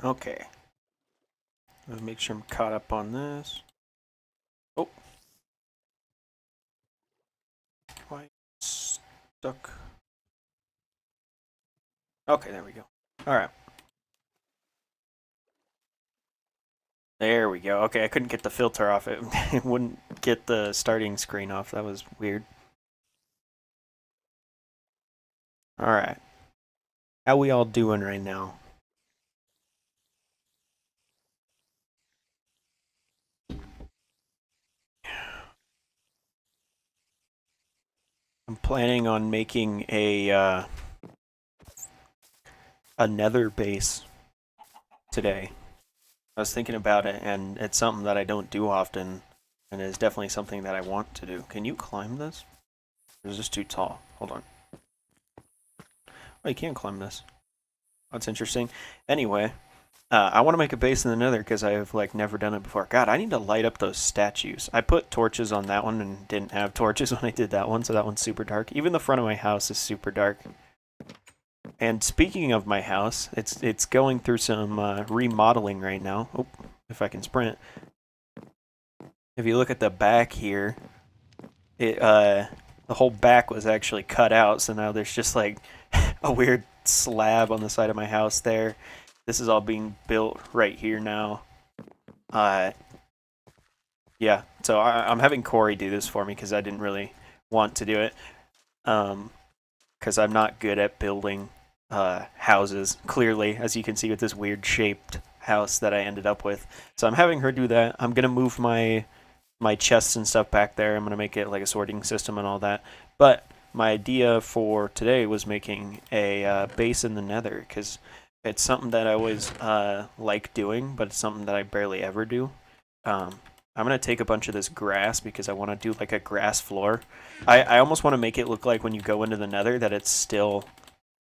Okay. Let me make sure I'm caught up on this. Oh. Why stuck? Okay, there we go. Alright. There we go. Okay, I couldn't get the filter off. It wouldn't get the starting screen off. That was weird. Alright. How we all doing right now? I'm planning on making a nether base today. I was thinking about it, and it's something that I don't do often, and it's definitely something that I want to do. Can you climb this? Or is this too tall? Hold on. Oh, you can climb this. That's interesting. Anyway, I want to make a base in the nether because I've like never done it before. God, I need to light up those statues. I put torches on that one and didn't have torches when I did that one, so that one's super dark. Even the front of my house is super dark. And speaking of my house, it's going through some remodeling right now. Oh, if I can sprint. If you look at the back here, the whole back was actually cut out, so now there's just like a weird slab on the side of my house there. This is all being built right here now. Yeah, so I'm having Corey do this for me because I didn't really want to do it. Because I'm not good at building houses, clearly, as you can see with this weird shaped house that I ended up with. So I'm having her do that. I'm going to move my chests and stuff back there. I'm going to make it like a sorting system and all that. But my idea for today was making a base in the nether because it's something that I always like doing, but it's something that I barely ever do. I'm going to take a bunch of this grass because I want to do like a grass floor. I almost want to make it look like when you go into the nether that it's still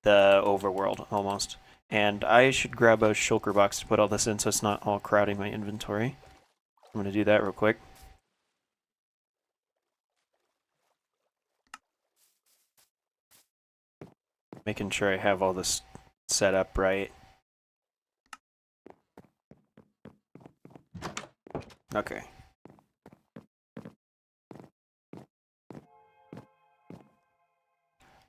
the overworld almost. And I should grab a shulker box to put all this in so it's not all crowding my inventory. I'm going to do that real quick. Making sure I have all this set up right. Okay.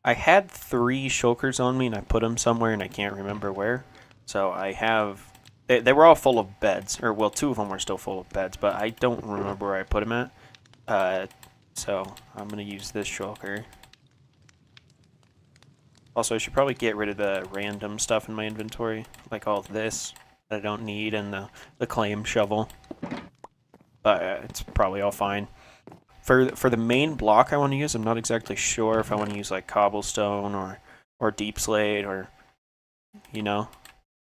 I had 3 shulkers on me and I put them somewhere and I can't remember where. So I have... They were all full of beds. Or, well, 2 of them were still full of beds, but I don't remember where I put them at. So I'm going to use this shulker. Also, I should probably get rid of the random stuff in my inventory. Like all this that I don't need and the claim shovel. But it's probably all fine. For the main block I want to use, I'm not exactly sure if I want to use like cobblestone or deep slate or, you know,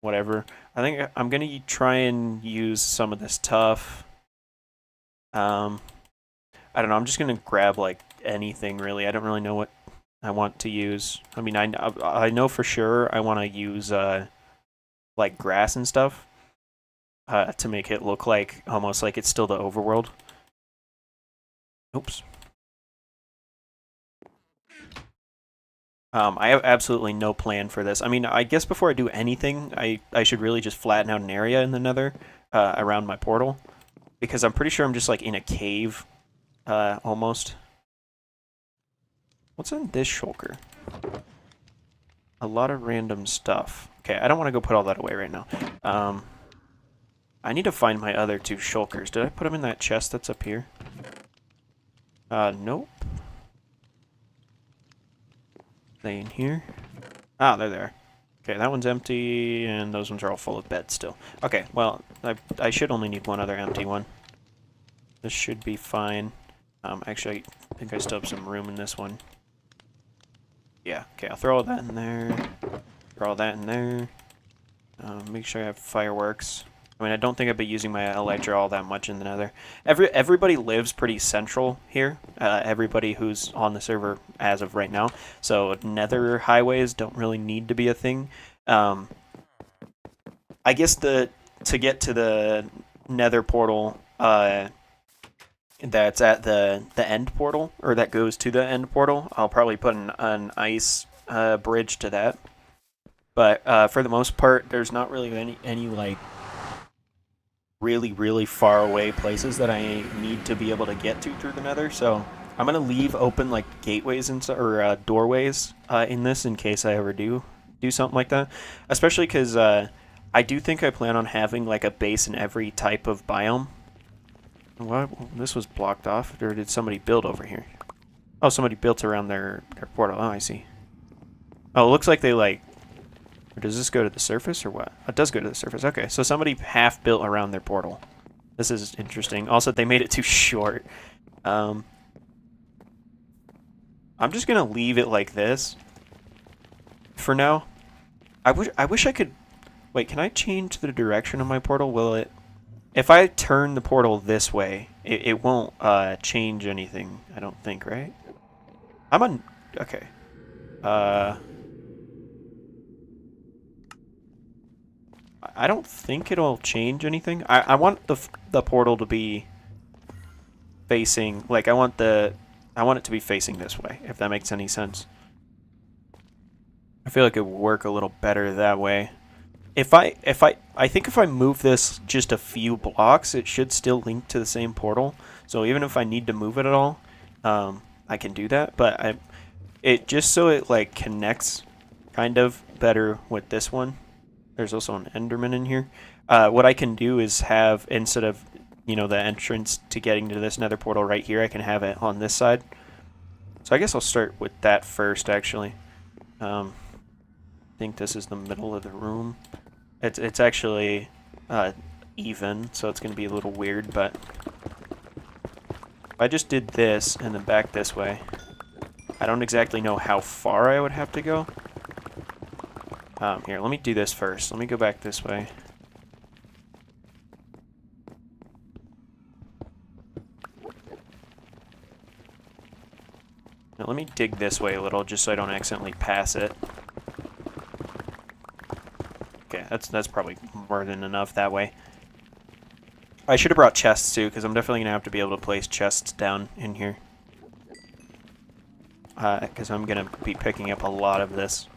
whatever. I think I'm going to try and use some of this tuff. I don't know. I'm just going to grab like anything really. I don't really know what I want to use. I mean, I know for sure I want to use like grass and stuff to make it look like almost like it's still the overworld. Oops. I have absolutely no plan for this. I mean, I guess before I do anything, I should really just flatten out an area in the nether around my portal. Because I'm pretty sure I'm just like in a cave, almost. What's in this shulker? A lot of random stuff. Okay, I don't want to go put all that away right now. I need to find my other 2 shulkers. Did I put them in that chest that's up here? Nope. They in here? Ah, they're there. Okay, that one's empty, and those ones are all full of beds still. Okay, well, I should only need one other empty one. This should be fine. Actually, I think I still have some room in this one. Yeah, okay, I'll throw all that in there. Throw all that in there. Make sure I have fireworks. I mean, I don't think I've been using my elytra all that much in the nether. Everybody lives pretty central here. Everybody who's on the server as of right now. So nether highways don't really need to be a thing. I guess to get to the nether portal that's at the end portal, or that goes to the end portal, I'll probably put an ice bridge to that. But for the most part, there's not really any like really far away places that I need to be able to get to through the Nether. So I'm gonna leave open like gateways and or doorways in this in case I ever do something like that. Especially because I do think I plan on having like a base in every type of biome. What? This was blocked off, or did somebody build over here? Oh, somebody built around their portal. Oh, I see. Oh, it looks like they like... Or does this go to the surface or what? It does go to the surface. Okay, so somebody half built around their portal. This is interesting. Also, they made it too short. I'm just gonna leave it like this for now. I wish I could... Wait, can I change the direction of my portal? Will it... If I turn the portal this way, it won't change anything, I don't think, right? I'm on... Okay. I don't think it'll change anything. I want the portal to be facing... Like, I want it to be facing this way, if that makes any sense. I feel like it would work a little better that way. I think if I move this just a few blocks, it should still link to the same portal. So even if I need to move it at all, I can do that. But it just so it like connects kind of better with this one. There's also an Enderman in here. What I can do is have, instead of the entrance to getting to this Nether portal right here, I can have it on this side. So I guess I'll start with that first, actually. I think this is the middle of the room. It's actually even, so it's going to be a little weird, but if I just did this and then back this way, I don't exactly know how far I would have to go. Here, let me do this first. Let me go back this way. Now let me dig this way a little, just so I don't accidentally pass it. Okay, that's probably more than enough that way. I should have brought chests too, because I'm definitely going to have to be able to place chests down in here. Because I'm going to be picking up a lot of this.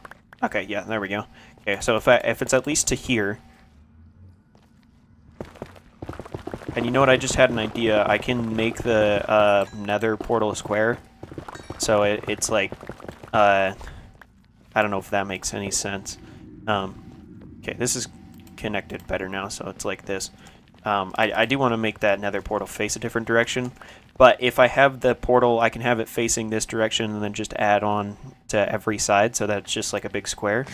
Okay, yeah, there we go. Okay, so if it's at least to here... And you know what, I just had an idea. I can make the Nether portal square. So it's like... I don't know if that makes any sense. Okay, this is connected better now, so it's like this. I do want to make that Nether portal face a different direction, but if I have the portal, I can have it facing this direction and then just add on to every side so that it's just like a big square.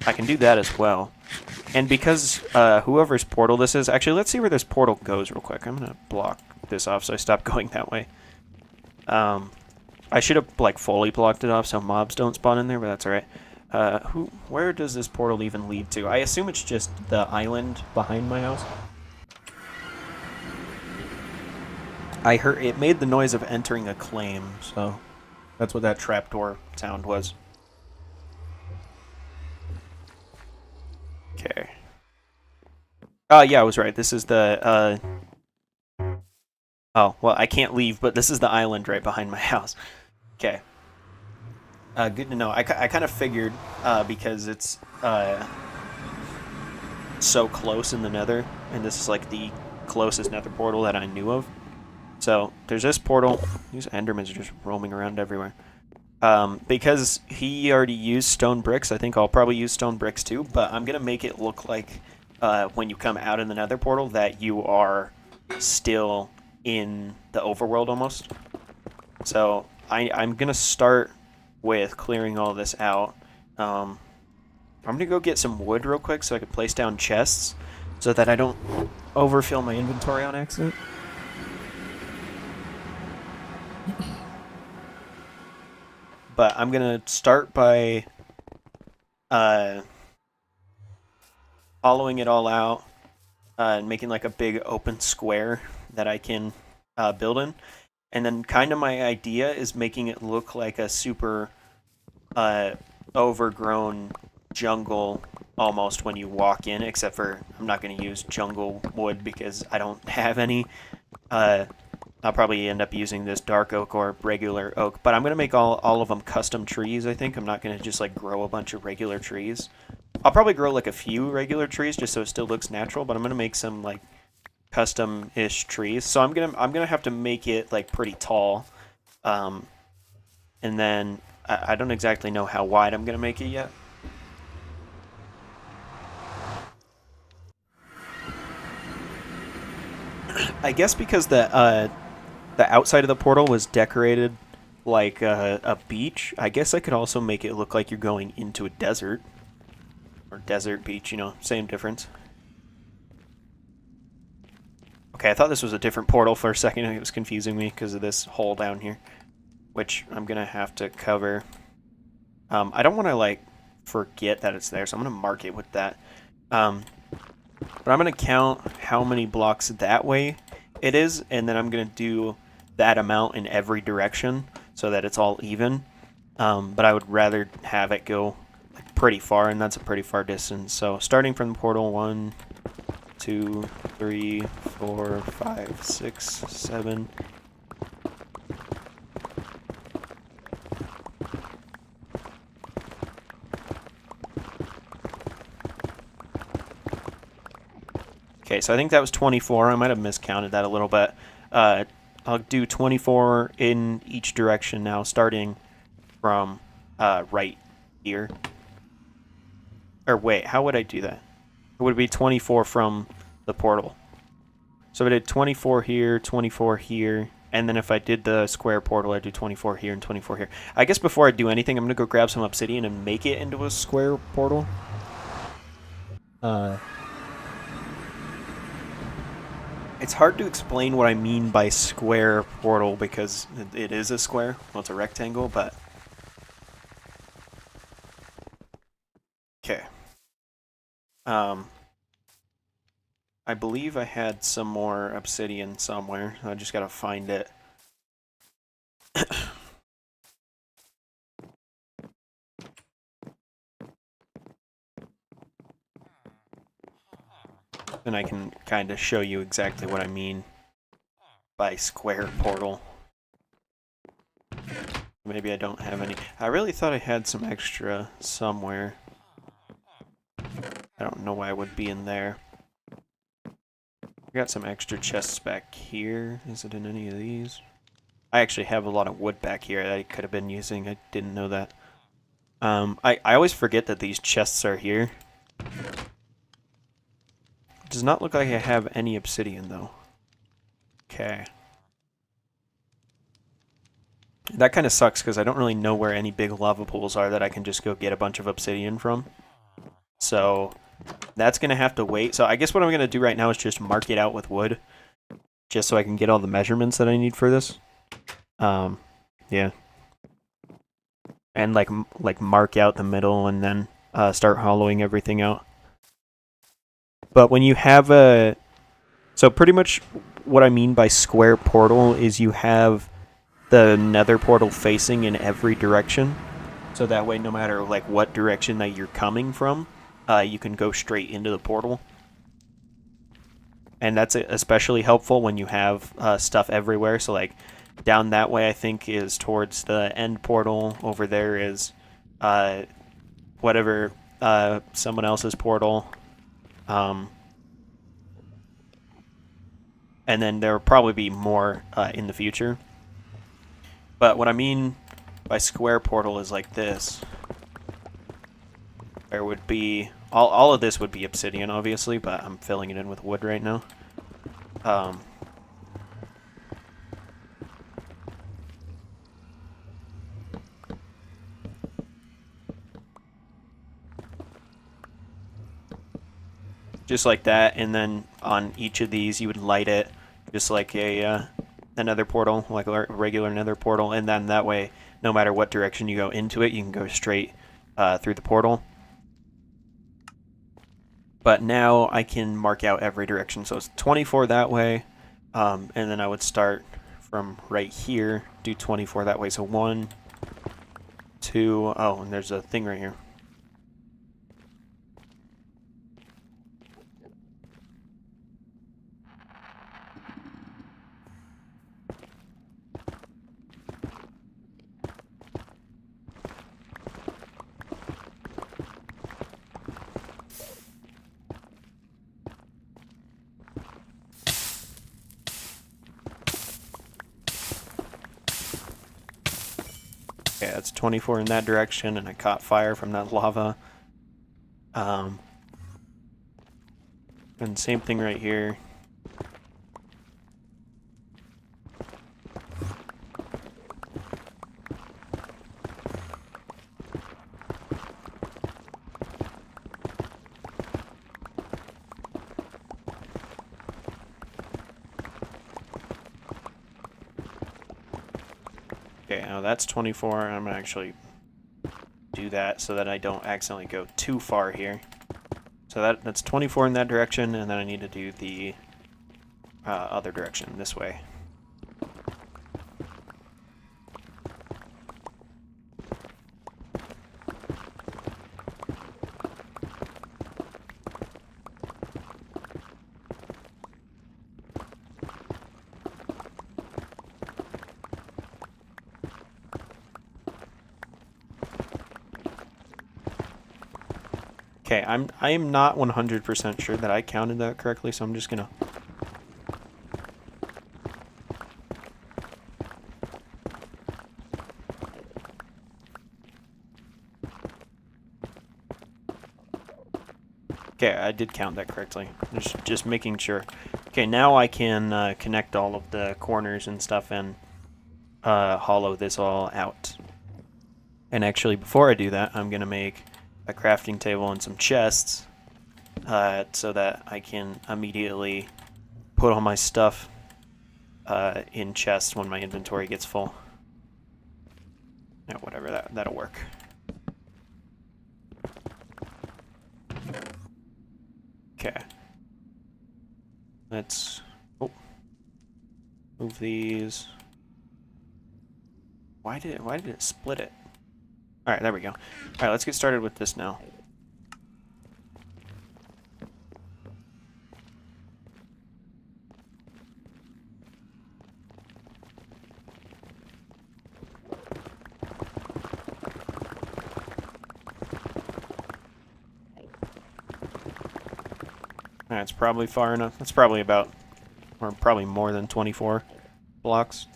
I can do that as well. And because whoever's portal this is... Actually, let's see where this portal goes real quick. I'm going to block this off so I stop going that way. I should have like fully blocked it off so mobs don't spawn in there, but that's alright. Where does this portal even lead to? I assume it's just the island behind my house. I heard it made the noise of entering a claim, so that's what that trapdoor sound was. Okay. Yeah, I was right. This is the, Oh, well, I can't leave, but this is the island right behind my house. Okay. Good to know. I kind of figured, because it's so close in the Nether, and this is like the closest Nether portal that I knew of. So there's this portal. These Endermans are just roaming around everywhere. Because he already used stone bricks, I think I'll probably use stone bricks too, but I'm going to make it look like when you come out in the Nether portal that you are still in the overworld almost. So I'm going to start with clearing all this out. I'm going to go get some wood real quick so I can place down chests so that I don't overfill my inventory on accident. But I'm going to start by hollowing it all out and making like a big open square that I can build in. And then kind of my idea is making it look like a super overgrown jungle almost when you walk in, except for I'm not going to use jungle wood because I don't have any. I'll probably end up using this dark oak or regular oak, but I'm going to make all of them custom trees, I think. I'm not going to just like grow a bunch of regular trees. I'll probably grow like a few regular trees just so it still looks natural, but I'm gonna make some like custom-ish trees. So I'm gonna have to make it like pretty tall, and then I don't exactly know how wide I'm gonna make it yet. I guess because the outside of the portal was decorated like a beach. I guess I could also make it look like you're going into a desert or desert beach. You know, same difference. Okay, I thought this was a different portal for a second. It was confusing me because of this hole down here, which I'm gonna have to cover. I don't want to like forget that it's there, so I'm gonna mark it with that. But I'm gonna count how many blocks that way it is, and then I'm gonna do that amount in every direction so that it's all even. But I would rather have it go like pretty far, and that's a pretty far distance. So starting from the portal, 1, 2, 3, 4, 5, 6, 7. Okay, so I think that was 24. I might have miscounted that a little bit. I'll do 24 in each direction now, starting from right here. Or wait, how would I do that? It would be 24 from the portal. So I did 24 here, 24 here, and then if I did the square portal, I'd do 24 here and 24 here. I guess before I do anything, I'm going to go grab some obsidian and make it into a square portal. It's hard to explain what I mean by square portal because it is a square. Well, it's a rectangle, but... Okay. I believe I had some more obsidian somewhere. I just gotta find it. And I can kind of show you exactly what I mean by square portal. Maybe I don't have any. I really thought I had some extra somewhere. I don't know why I would be in there. I got some extra chests back here. Is it in any of these? I actually have a lot of wood back here that I could have been using. I didn't know that. I always forget that these chests are here. It does not look like I have any obsidian, though. Okay. That kind of sucks, because I don't really know where any big lava pools are that I can just go get a bunch of obsidian from. So... that's going to have to wait. So I guess what I'm going to do right now is just mark it out with wood. Just so I can get all the measurements that I need for this. Yeah. And like mark out the middle and then start hollowing everything out. But when you have a... so pretty much what I mean by square portal is you have the nether portal facing in every direction. So that way no matter like what direction that you're coming from, you can go straight into the portal. And that's especially helpful when you have stuff everywhere. So like down that way I think is towards the end portal. Over there is whatever someone else's portal. And then there will probably be more in the future. But what I mean by square portal is like this. There would be... all of this would be obsidian, obviously, but I'm filling it in with wood right now. Just like that, and then on each of these you would light it just like a nether portal, like a regular nether portal, and then that way, no matter what direction you go into it, you can go straight through the portal. But now I can mark out every direction. So it's 24 that way, and then I would start from right here, do 24 that way. So 1, 2, oh, and there's a thing right here. Okay, that's 24 in that direction, and I caught fire from that lava. And same thing right here. Okay, now that's 24. I'm gonna actually do that so that I don't accidentally go too far here. So that's 24 in that direction, and then I need to do the other direction, this way. Okay, I am not 100% sure that I counted that correctly, so I'm just gonna... Okay, I did count that correctly. Just making sure. Okay, now I can connect all of the corners and stuff and hollow this all out. And actually, before I do that, I'm gonna make a crafting table and some chests so that I can immediately put all my stuff in chests when my inventory gets full. Yeah, whatever, that'll work. Okay. Let's move these. Why did it split it? All right, there we go. All right, let's get started with this now. That's probably far enough. That's probably about, or probably more than 24 blocks.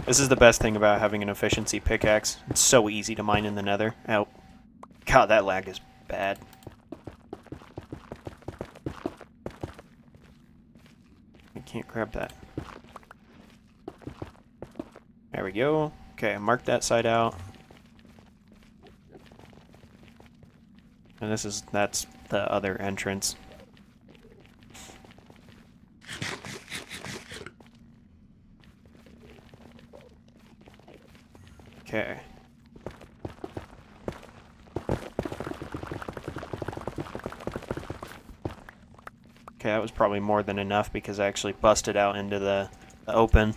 This is the best thing about having an efficiency pickaxe. It's so easy to mine in the nether. Oh, God, that lag is bad. I can't grab that. There we go. Okay, I marked that side out. And that's the other entrance. Okay. Okay, that was probably more than enough because I actually busted out into the open.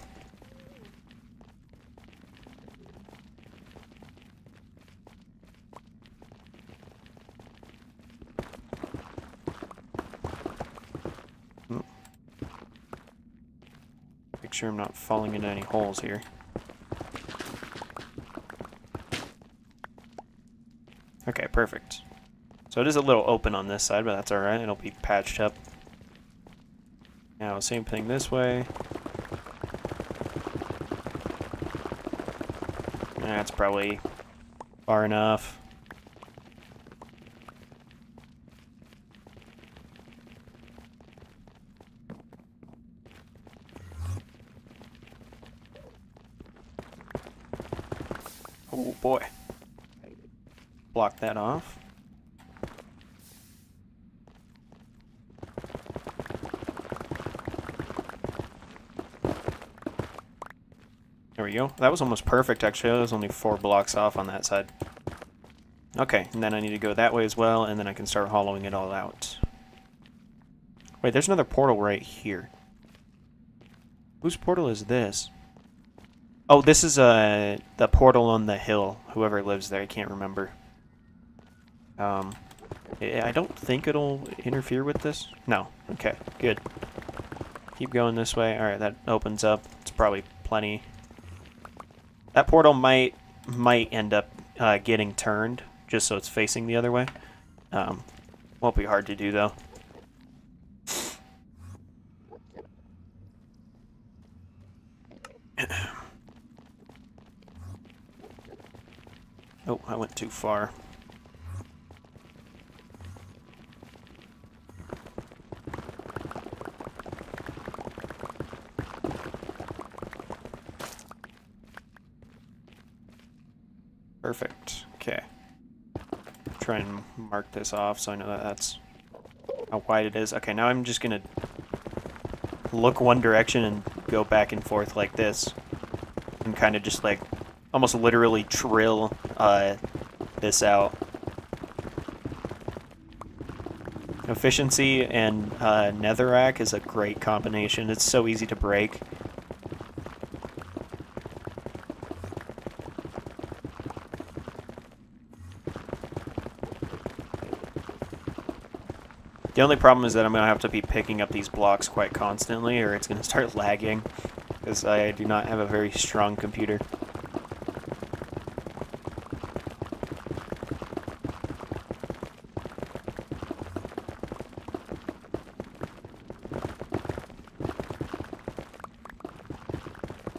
Make sure I'm not falling into any holes here. Okay, perfect. So it is a little open on this side, but that's alright. It'll be patched up. Now, same thing this way. That's probably far enough. Oh boy. Block that off. There we go. That was almost perfect, actually. I was only 4 blocks off on that side. Okay, and then I need to go that way as well, and then I can start hollowing it all out. Wait, there's another portal right here. Whose portal is this? Oh, this is the portal on the hill. Whoever lives there, I can't remember. I don't think it'll interfere with this. No. Okay, good. Keep going this way. Alright, that opens up. It's probably plenty. That portal might end up getting turned, just so it's facing the other way. Won't be hard to do, though. Oh, I went too far. Perfect. Okay. Try and mark this off so I know that that's how wide it is. Okay, now I'm just gonna look one direction and go back and forth like this. And kind of just like, almost literally trill this out. Efficiency and netherrack is a great combination. It's so easy to break. The only problem is that I'm going to have to be picking up these blocks quite constantly, or it's going to start lagging, because I do not have a very strong computer.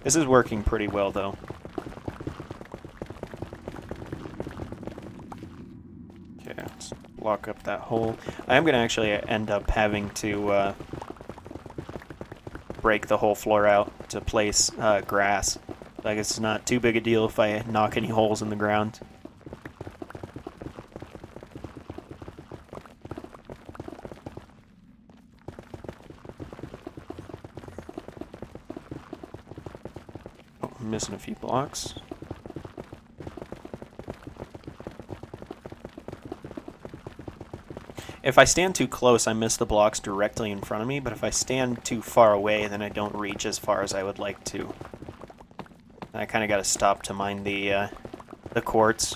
This is working pretty well, though. Okay, let's block up that hole. I am going to actually end up having to break the whole floor out to place grass. I guess it's not too big a deal if I knock any holes in the ground. Oh, I'm missing a few blocks. If I stand too close, I miss the blocks directly in front of me, but if I stand too far away, then I don't reach as far as I would like to. I kind of got to stop to mine the quartz.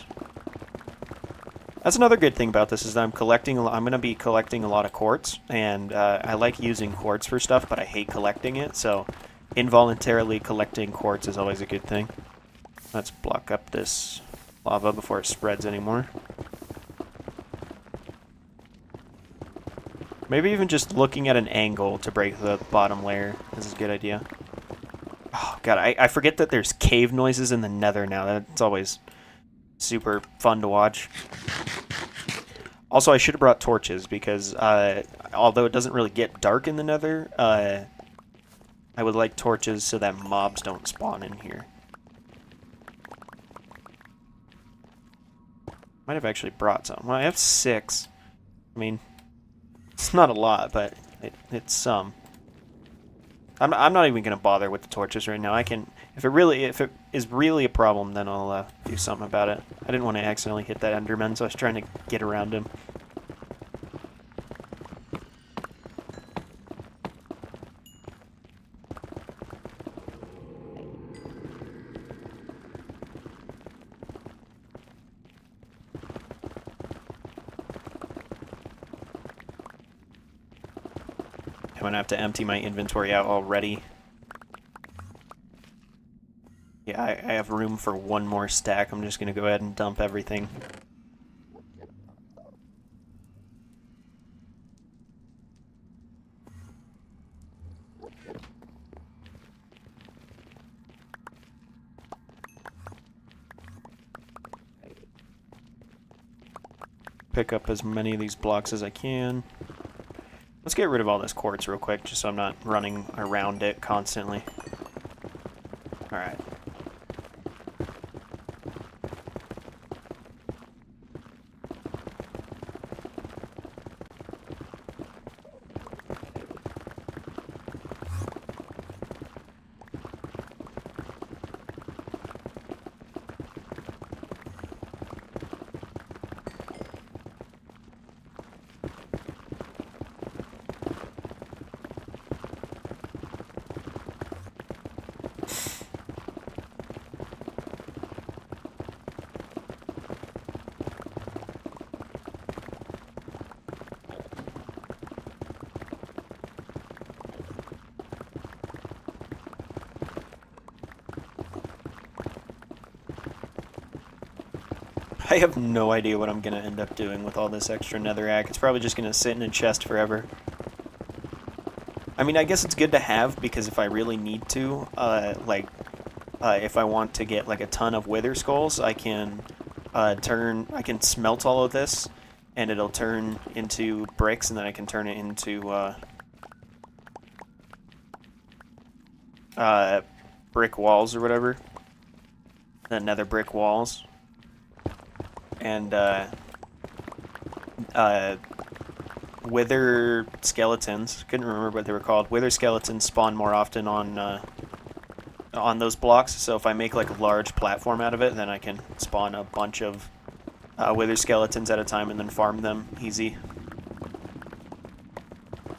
That's another good thing about this, is that I'm going to be collecting a lot of quartz, and I like using quartz for stuff, but I hate collecting it, so involuntarily collecting quartz is always a good thing. Let's block up this lava before it spreads anymore. Maybe even just looking at an angle to break the bottom layer is a good idea. Oh, God, I forget that there's cave noises in the nether now. That's always super fun to watch. Also, I should have brought torches because although it doesn't really get dark in the nether, I would like torches so that mobs don't spawn in here. Might have actually brought some. Well, I have 6. I mean, it's not a lot, but it's some. I'm not even gonna bother with the torches right now. I can, if it is really a problem, then I'll do something about it. I didn't want to accidentally hit that Enderman, so I was trying to get around him. I'm gonna have to empty my inventory out already. Yeah, I have room for one more stack. I'm just gonna go ahead and dump everything. Pick up as many of these blocks as I can. Let's get rid of all this quartz real quick, just so I'm not running around it constantly. Alright. I have no idea what I'm going to end up doing with all this extra netherrack. It's probably just going to sit in a chest forever. I mean, I guess it's good to have, because if I really need to, if I want to get like a ton of wither skulls, I can I can smelt all of this, and it'll turn into bricks, and then I can turn it into brick walls or whatever. The nether brick walls. And wither skeletons. Couldn't remember what they were called. Wither skeletons spawn more often on those blocks. So if I make like a large platform out of it, then I can spawn a bunch of wither skeletons at a time and then farm them easy.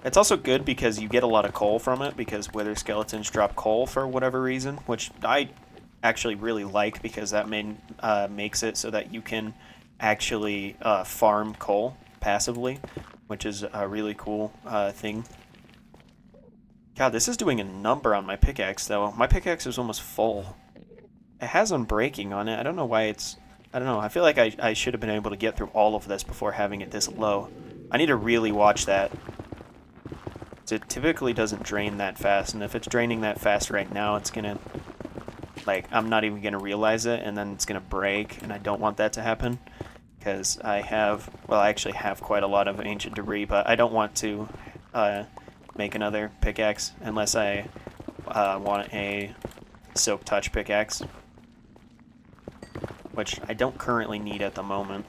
It's also good because you get a lot of coal from it, because wither skeletons drop coal for whatever reason, which I actually really like, because that makes it so that you can actually farm coal passively, which is a really cool thing. God, this is doing a number on my pickaxe, though. My pickaxe is almost full. It has Unbreaking on it. I don't know why it's... I don't know. I feel like I should have been able to get through all of this before having it this low. I need to really watch that. It typically doesn't drain that fast, and if it's draining that fast right now, it's gonna... Like, I'm not even gonna realize it, and then it's gonna break, and I don't want that to happen. Because I have... Well, I actually have quite a lot of ancient debris, but I don't want to make another pickaxe unless I want a Silk Touch pickaxe. Which I don't currently need at the moment.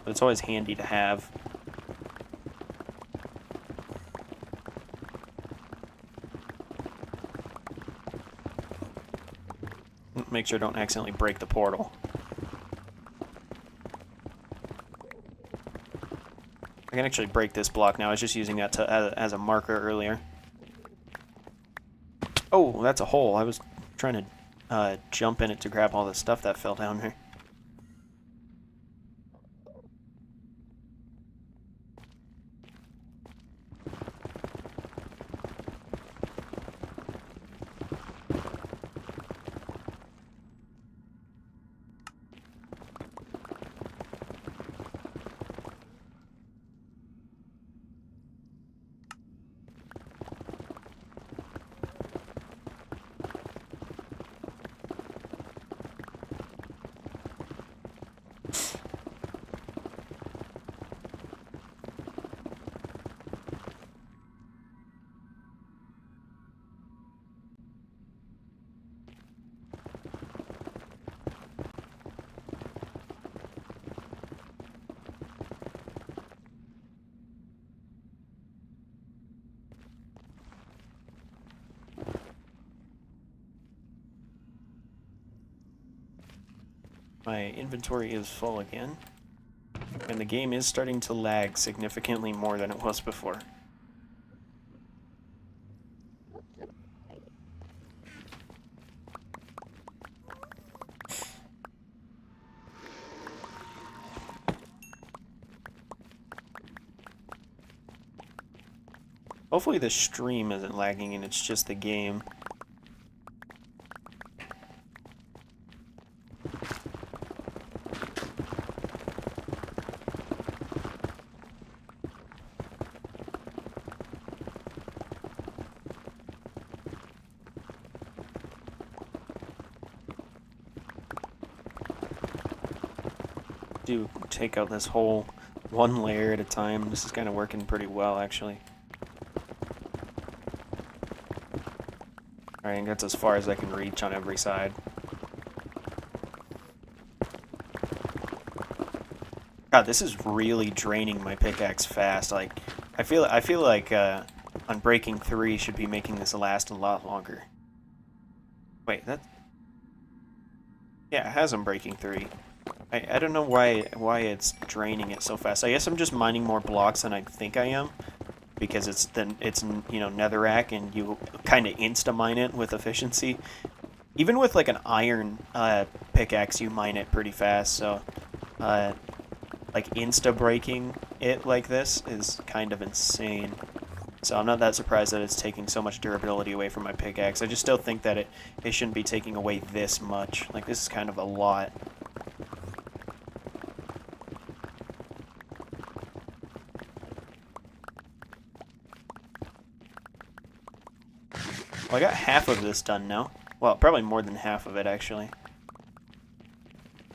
But it's always handy to have. Make sure I don't accidentally break the portal. I can actually break this block now. I was just using that as a marker earlier. Oh, that's a hole. I was trying to jump in it to grab all the stuff that fell down here. My inventory is full again, and the game is starting to lag significantly more than it was before. Hopefully the stream isn't lagging and it's just the game. Do take out this whole one layer at a time. This is kind of working pretty well, actually. Alright, and that's as far as I can reach on every side. God, this is really draining my pickaxe fast. Like, I feel like Unbreaking 3 should be making this last a lot longer. Wait, that... Yeah, it has Unbreaking 3. I don't know why it's draining it so fast. I guess I'm just mining more blocks than I think I am, because it's you know, netherrack, and you kind of insta mine it with efficiency. Even with like an iron pickaxe, you mine it pretty fast. So like insta breaking it like this is kind of insane. So I'm not that surprised that it's taking so much durability away from my pickaxe. I just still think that it shouldn't be taking away this much. Like, this is kind of a lot. Well, I got half of this done now. Well, probably more than half of it, actually.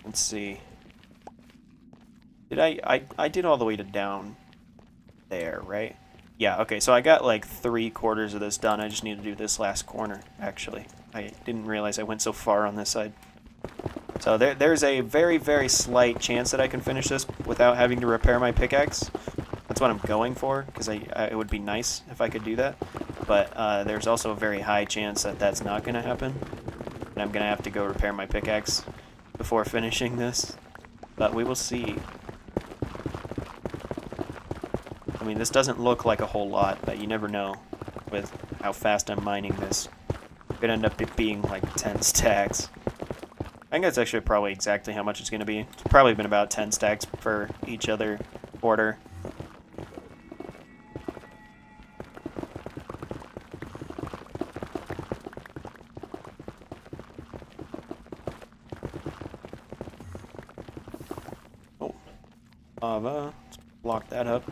Let's see. Did I did all the way to down there, right? Yeah, okay, so I got like 3/4 of this done. I just need to do this last corner, actually. I didn't realize I went so far on this side. So there's a very, very slight chance that I can finish this without having to repair my pickaxe. That's what I'm going for, because it would be nice if I could do that. But there's also a very high chance that that's not going to happen. And I'm going to have to go repair my pickaxe before finishing this. But we will see. I mean, this doesn't look like a whole lot, but you never know with how fast I'm mining this. It could end up being like 10 stacks. I think that's actually probably exactly how much it's going to be. It's probably been about 10 stacks for each other quarter. Oh, lava. Let's block that up.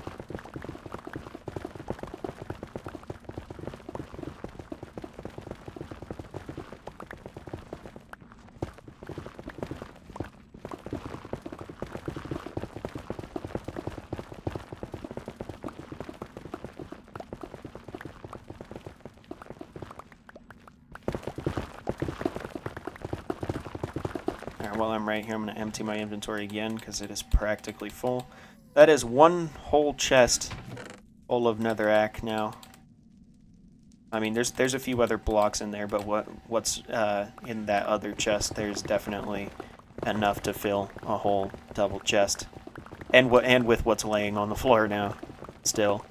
While I'm right here, I'm going to empty my inventory again because it is practically full. That is one whole chest full of netherrack now. I mean, there's a few other blocks in there, but what's in that other chest, there's definitely enough to fill a whole double chest. And with what's laying on the floor now, still.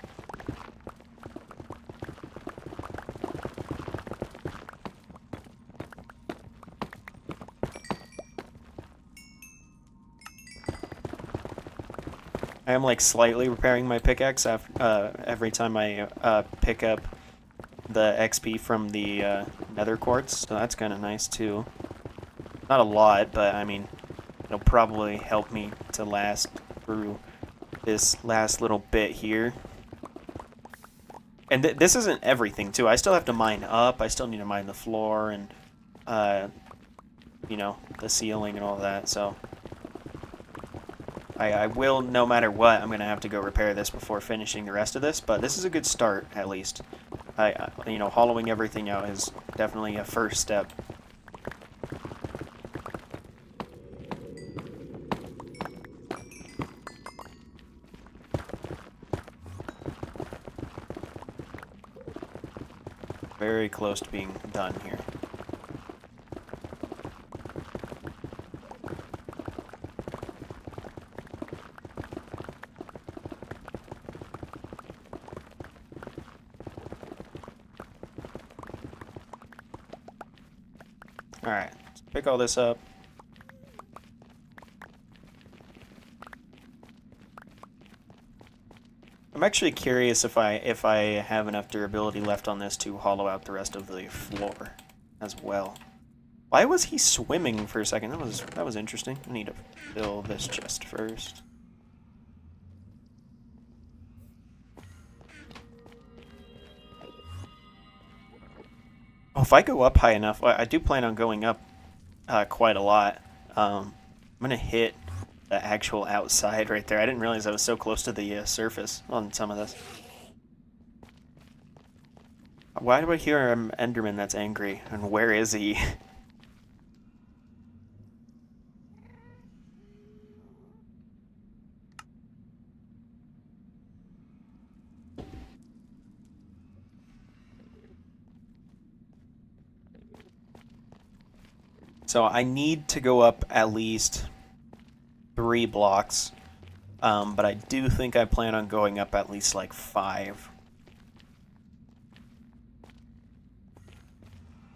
I am like slightly repairing my pickaxe every time I pick up the XP from the nether quartz, so that's kind of nice too. Not a lot, but I mean, it'll probably help me to last through this last little bit here. And this isn't everything too. I still have to mine up. I still need to mine the floor and, you know, the ceiling and all that. So I will, no matter what, I'm going to have to go repair this before finishing the rest of this, but this is a good start, at least. You know, hollowing everything out is definitely a first step. Very close to being done here. Alright, let's pick all this up. I'm actually curious if I have enough durability left on this to hollow out the rest of the floor as well. Why was he swimming for a second? That was interesting. I need to fill this chest first. Oh, if I go up high enough, I do plan on going up quite a lot. I'm gonna hit the actual outside right there. I didn't realize I was so close to the surface on some of this. Why do I hear an Enderman that's angry? And where is he? So I need to go up at least 3 blocks, but I do think I plan on going up at least like 5.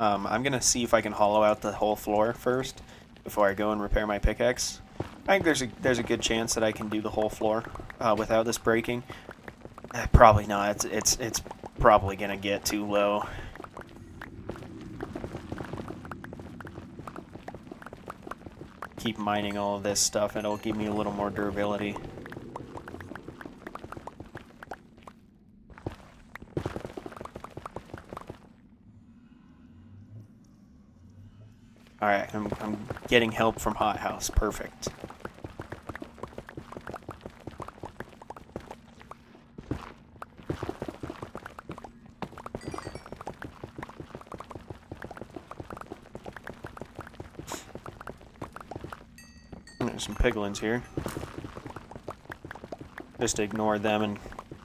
I'm gonna see if I can hollow out the whole floor first before I go and repair my pickaxe. I think there's a good chance that I can do the whole floor without this breaking. Probably not. It's probably gonna get too low. Keep mining all of this stuff, and it'll give me a little more durability. Alright, I'm getting help from Hothouse. Perfect. There's some piglins here. Just ignore them and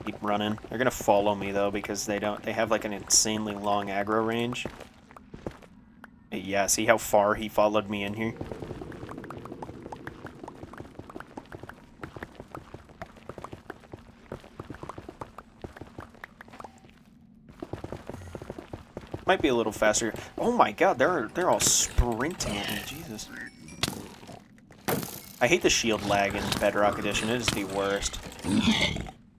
keep running. They're gonna follow me though because they have like an insanely long aggro range. Yeah, see how far he followed me in here? Might be a little faster. Oh my god, they're all sprinting at me, Jesus. I hate the shield lag in Bedrock Edition, it is the worst.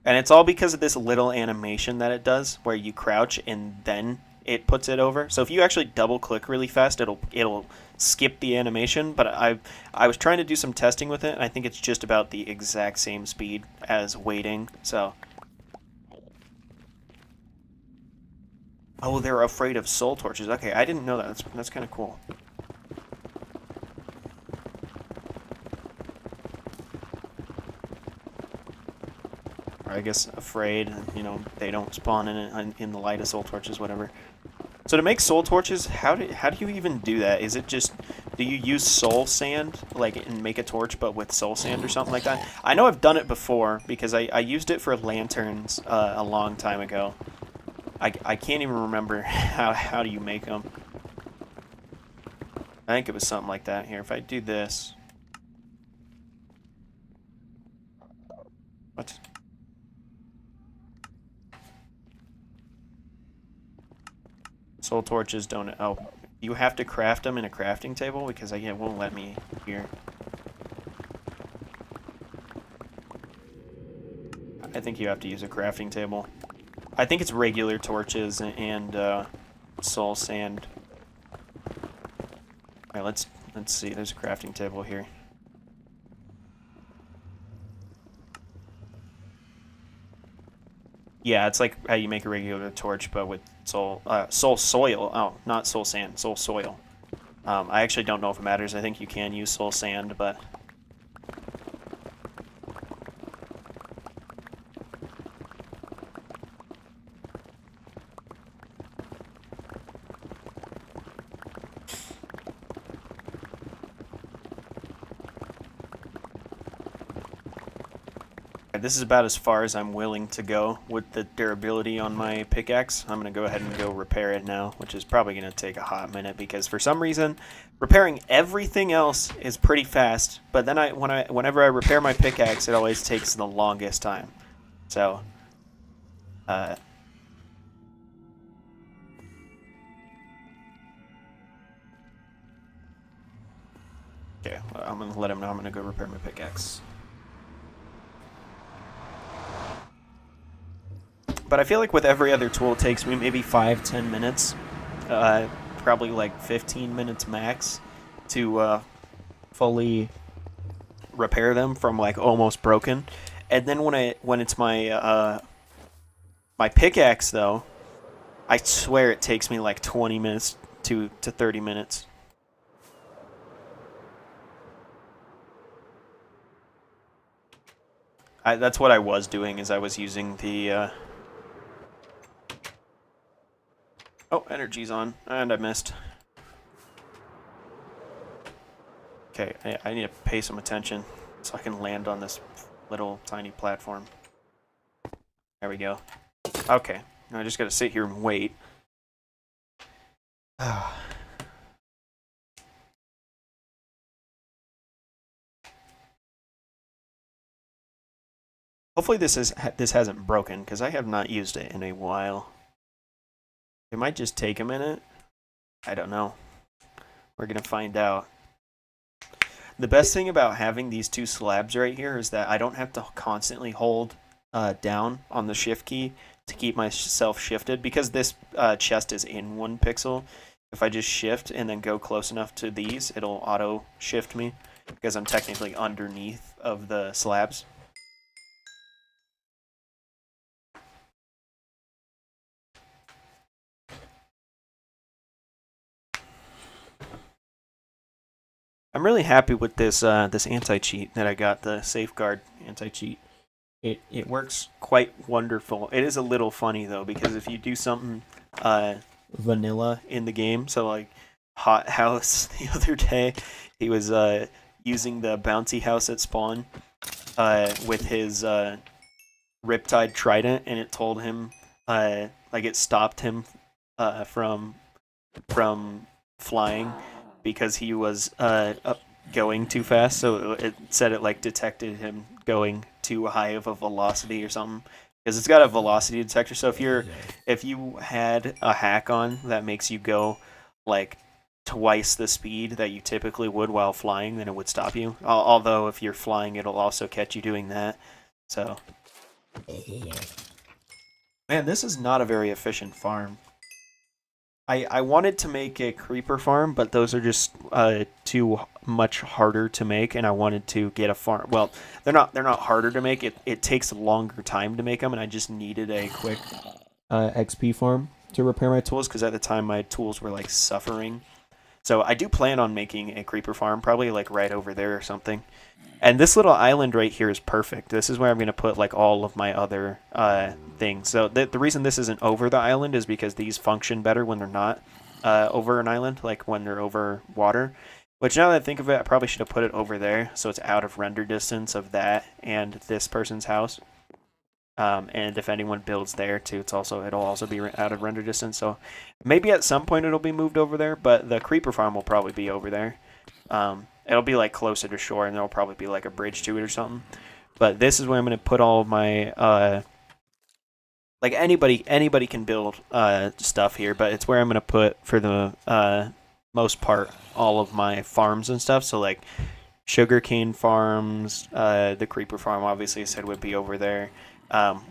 And it's all because of this little animation that it does, where you crouch and then it puts it over. So if you actually double click really fast, it'll skip the animation. But I was trying to do some testing with it, and I think it's just about the exact same speed as waiting. So, oh, they're afraid of soul torches. Okay, I didn't know that. That's kind of cool. Or I guess afraid, you know, they don't spawn in the light of soul torches, whatever. So to make soul torches, how do you even do that? Is it just, do you use soul sand, like, and make a torch but with soul sand or something like that? I know I've done it before because I used it for lanterns a long time ago. I can't even remember how do you make them. I think it was something like that. Here, if I do this. What? Soul torches don't... Oh, you have to craft them in a crafting table? Because it won't let me here. I think you have to use a crafting table. I think it's regular torches and soul sand. Alright, let's see. There's a crafting table here. Yeah, it's like how you make a regular torch, but with soul soil. Oh, not soul sand, soul soil. I actually don't know if it matters. I think you can use soul sand, but... This is about as far as I'm willing to go with the durability on my pickaxe. I'm going to go ahead and go repair it now, which is probably going to take a hot minute because for some reason, repairing everything else is pretty fast, but then whenever I repair my pickaxe, it always takes the longest time. So, okay, I'm going to let him know I'm going to go repair my pickaxe. But I feel like with every other tool, it takes me maybe 5-10 minutes, probably like 15 minutes max, to fully repair them from like almost broken. And then when it's my my pickaxe though, I swear it takes me like 20 minutes to 30 minutes. That's what I was doing, is I was using the oh, energy's on, and I missed. Okay, I need to pay some attention so I can land on this little tiny platform. There we go. Okay, now I just gotta sit here and wait. Hopefully this hasn't broken, because I have not used it in a while. It might just take a minute. I don't know. We're gonna find out. The best thing about having these two slabs right here is that I don't have to constantly hold down on the shift key to keep myself shifted, because this chest is in 1 pixel. If I just shift and then go close enough to these, it'll auto shift me because I'm technically underneath of the slabs. I'm really happy with this anti-cheat that I got, the safeguard anti-cheat. It works quite wonderful. It is a little funny though, because if you do something vanilla in the game, so like Hot House the other day, he was using the bouncy house at spawn with his Riptide Trident, and it told him like it stopped him from flying because he was going too fast. So it said it like detected him going too high of a velocity or something, because it's got a velocity detector. So if you had a hack on that makes you go like twice the speed that you typically would while flying, then it would stop you. Although if you're flying, it'll also catch you doing that. So, man, this is not a very efficient farm. I wanted to make a creeper farm, but those are just too much harder to make, and I wanted to get a farm. Well, they're not harder to make. It takes a longer time to make them, and I just needed a quick XP farm to repair my tools, because at the time my tools were like suffering. So I do plan on making a creeper farm, probably like right over there or something. And this little island right here is perfect. This is where I'm going to put like all of my other things. So the reason this isn't over the island is because these function better when they're not over an island, like when they're over water. Which, now that I think of it, I probably should have put it over there, so it's out of render distance of that and this person's house. And if anyone builds there too, it'll also be out of render distance. So maybe at some point it'll be moved over there, but the creeper farm will probably be over there. It'll be like closer to shore, and there'll probably be like a bridge to it or something. But this is where I'm going to put all of my like anybody can build stuff here, but it's where I'm going to put, for the most part, all of my farms and stuff. So like sugarcane farms, the creeper farm obviously I said would be over there.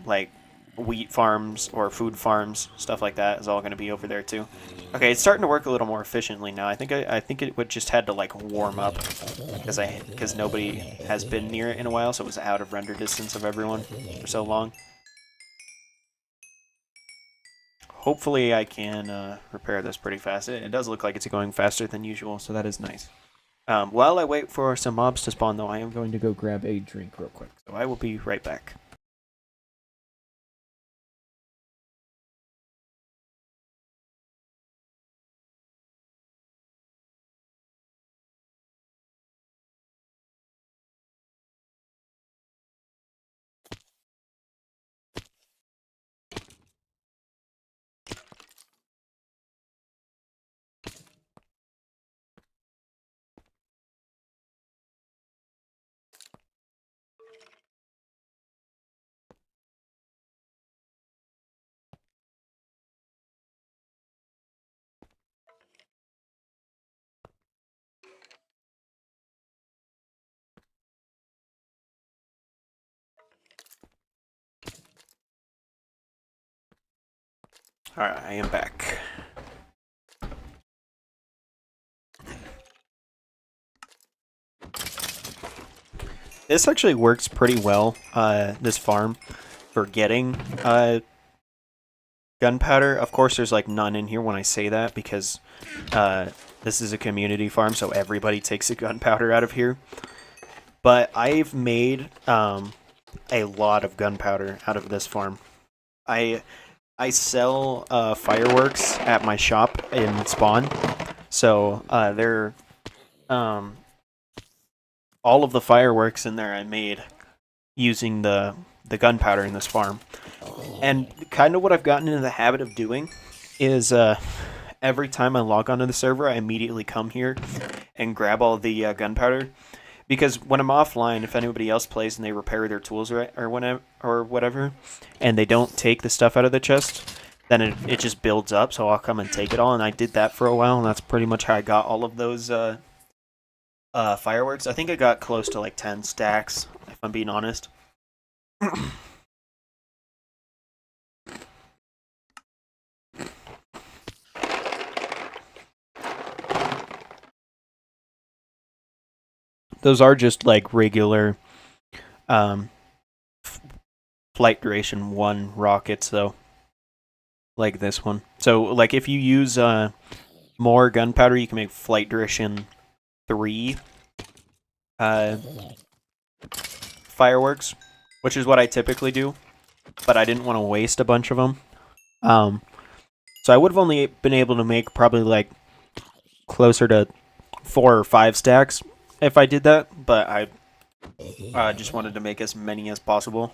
Like wheat farms or food farms, stuff like that is all going to be over there too. Okay, it's starting to work a little more efficiently now. I think it would just had to like warm up because nobody has been near it in a while, so it was out of render distance of everyone for so long. Hopefully I can repair this pretty fast. It does look like it's going faster than usual, so that is nice. While I wait for some mobs to spawn, though, I am going to go grab a drink real quick, so I will be right back. Alright, I am back. This actually works pretty well, this farm, for getting gunpowder. Of course, there's like none in here when I say that, because this is a community farm, so everybody takes the gunpowder out of here. But I've made a lot of gunpowder out of this farm. I sell fireworks at my shop in Spawn, so they're all of the fireworks in there I made using the gunpowder in this farm. And kind of what I've gotten into the habit of doing is every time I log onto the server, I immediately come here and grab all the gunpowder. Because when I'm offline, if anybody else plays and they repair their tools or whatever, and they don't take the stuff out of the chest, then it just builds up, so I'll come and take it all. And I did that for a while, and that's pretty much how I got all of those fireworks. I think I got close to like 10 stacks, if I'm being honest. Those are just like regular flight duration 1 rockets, though. Like this one. So, like, if you use more gunpowder, you can make flight duration 3 fireworks, which is what I typically do, but I didn't want to waste a bunch of them. Um, so I would have only been able to make probably like closer to 4 or 5 stacks if I did that, but I just wanted to make as many as possible.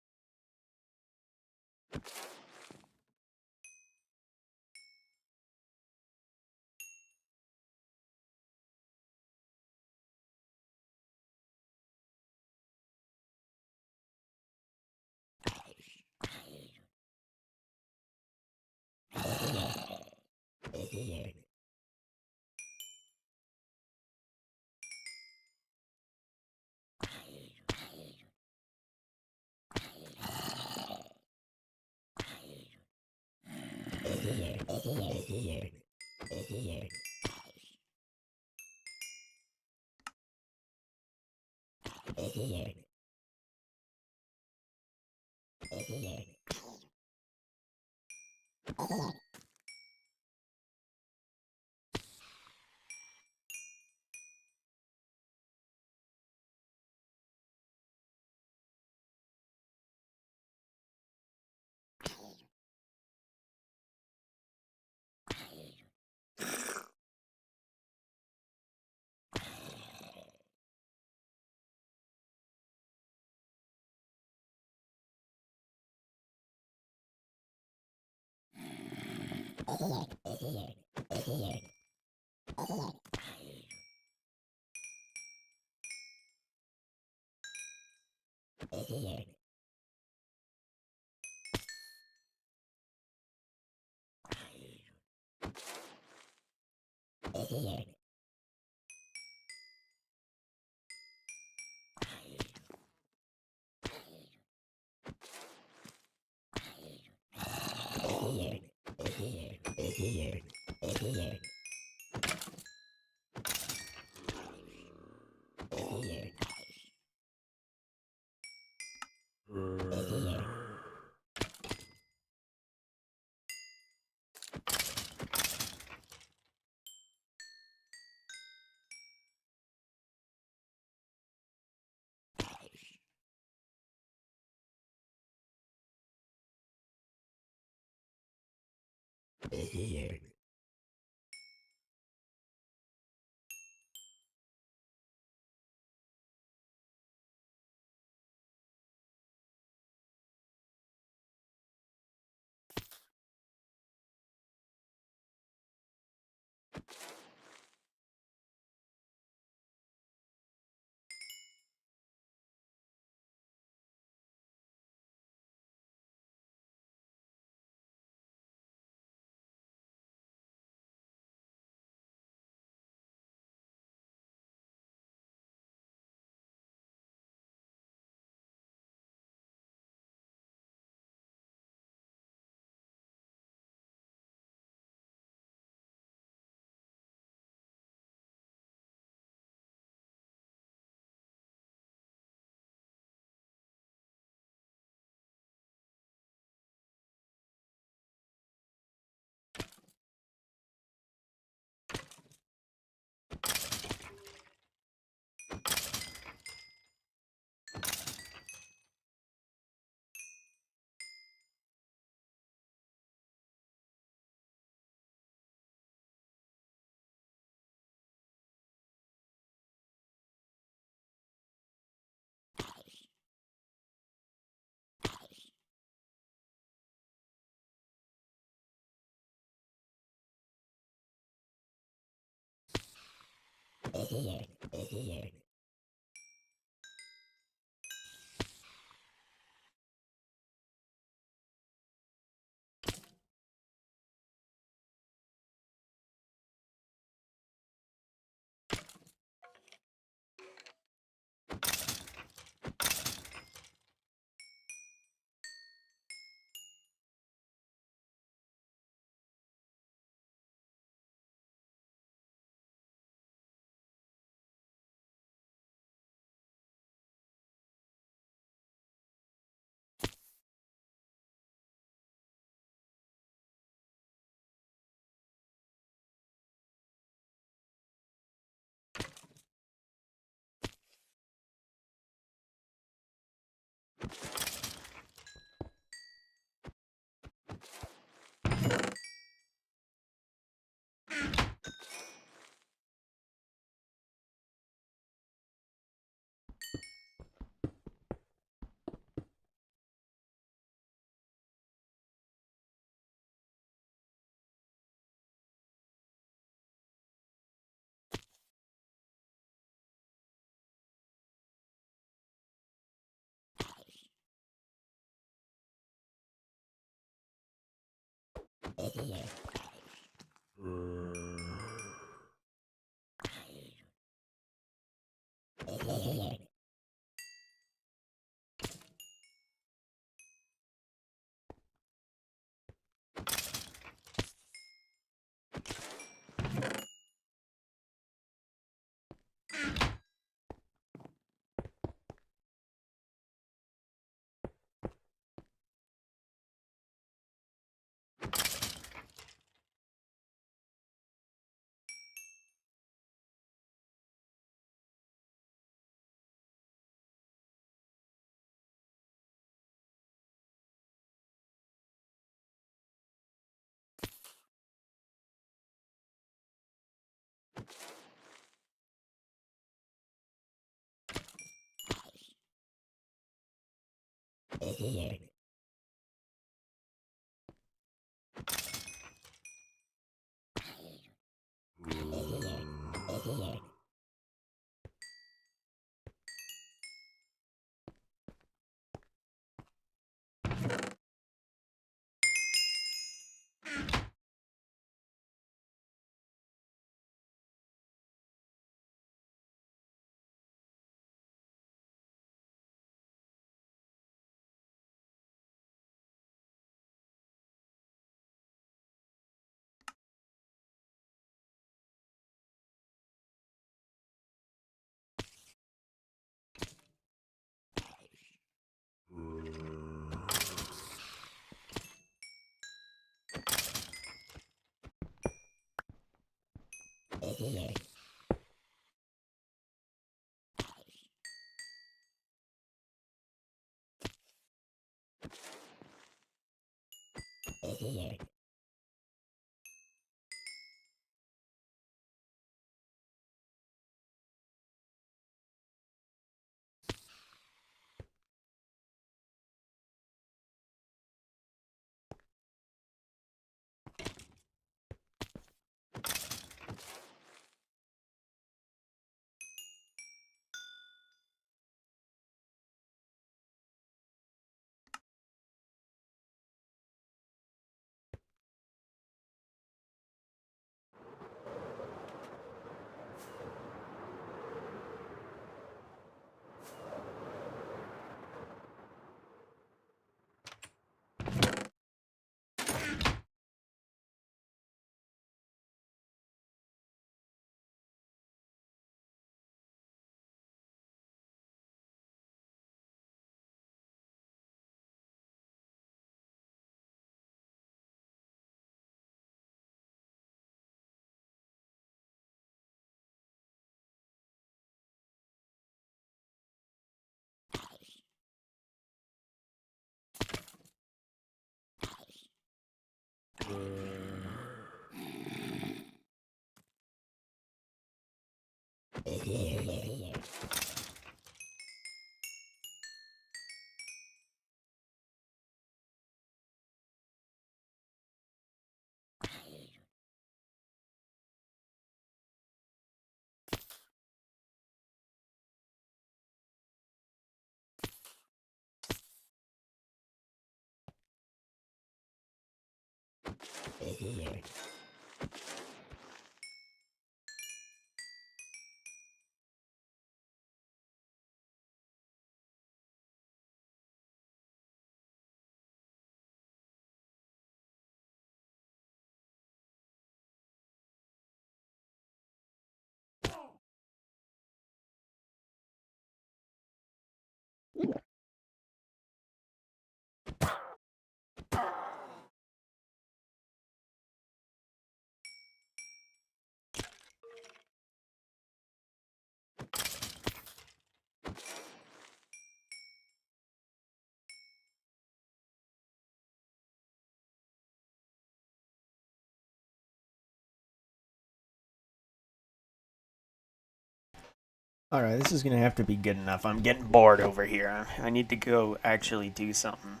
Alright, this is gonna have to be good enough. I'm getting bored over here. I need to go actually do something.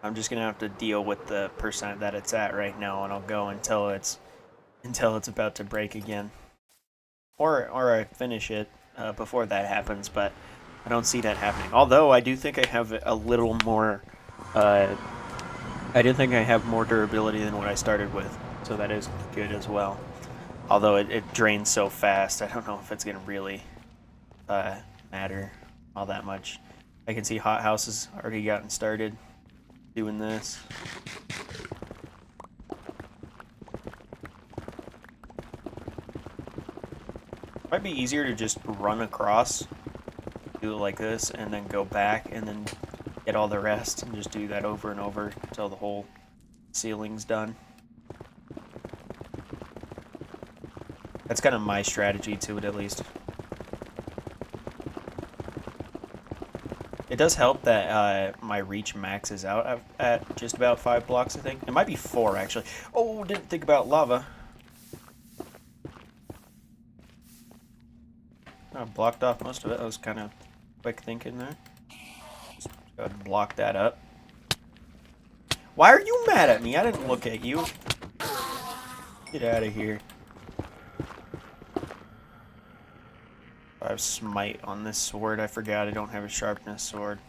I'm just gonna have to deal with the percent that it's at right now, and I'll go until it's about to break again. Or I finish it before that happens, but I don't see that happening. Although I do think I have a little more I do think I have more durability than what I started with, so that is good as well. Although it drains so fast, I don't know if it's going to really matter all that much. I can see Hot House has already gotten started doing this. Might be easier to just run across, do it like this, and then go back, and then get all the rest, and just do that over and over until the whole ceiling's done. That's kind of my strategy to it, at least. It does help that my reach maxes out at just about 5 blocks, I think. It might be 4, actually. Oh, didn't think about lava. I blocked off most of it. That was kind of quick thinking there. Just go ahead and block that up. Why are you mad at me? I didn't look at you. Get out of here. I have smite on this sword. I forgot I don't have a sharpness sword.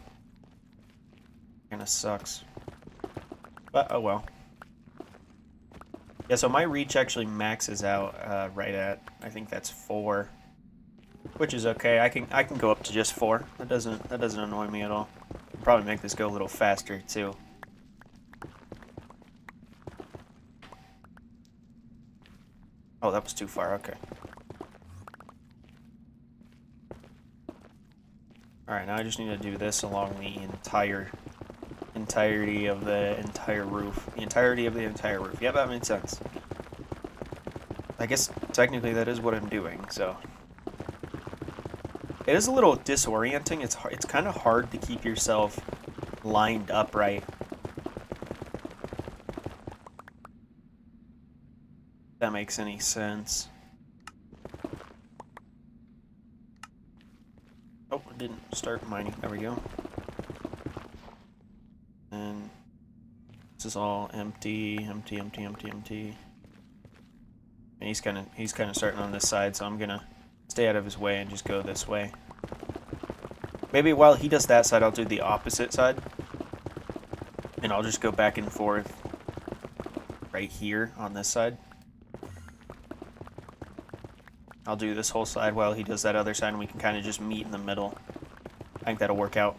Kinda sucks. But oh well. Yeah, so my reach actually maxes out right at, I think that's 4. Which is okay. I can go up to just 4. That doesn't annoy me at all. I'll probably make this go a little faster too. Oh, that was too far. Okay. Alright, now I just need to do this along the entirety of the entire roof. The entirety of the entire roof. Yeah, that makes sense. I guess technically that is what I'm doing, so. It is a little disorienting. It's kind of hard to keep yourself lined up right. If that makes any sense. Oh, it didn't start mining. There we go. And this is all empty, empty, empty, empty, empty. And he's kind of starting on this side, so I'm gonna stay out of his way and just go this way. Maybe while he does that side, I'll do the opposite side. And I'll just go back and forth right here on this side. I'll do this whole side while he does that other side, and we can kind of just meet in the middle. I think that'll work out.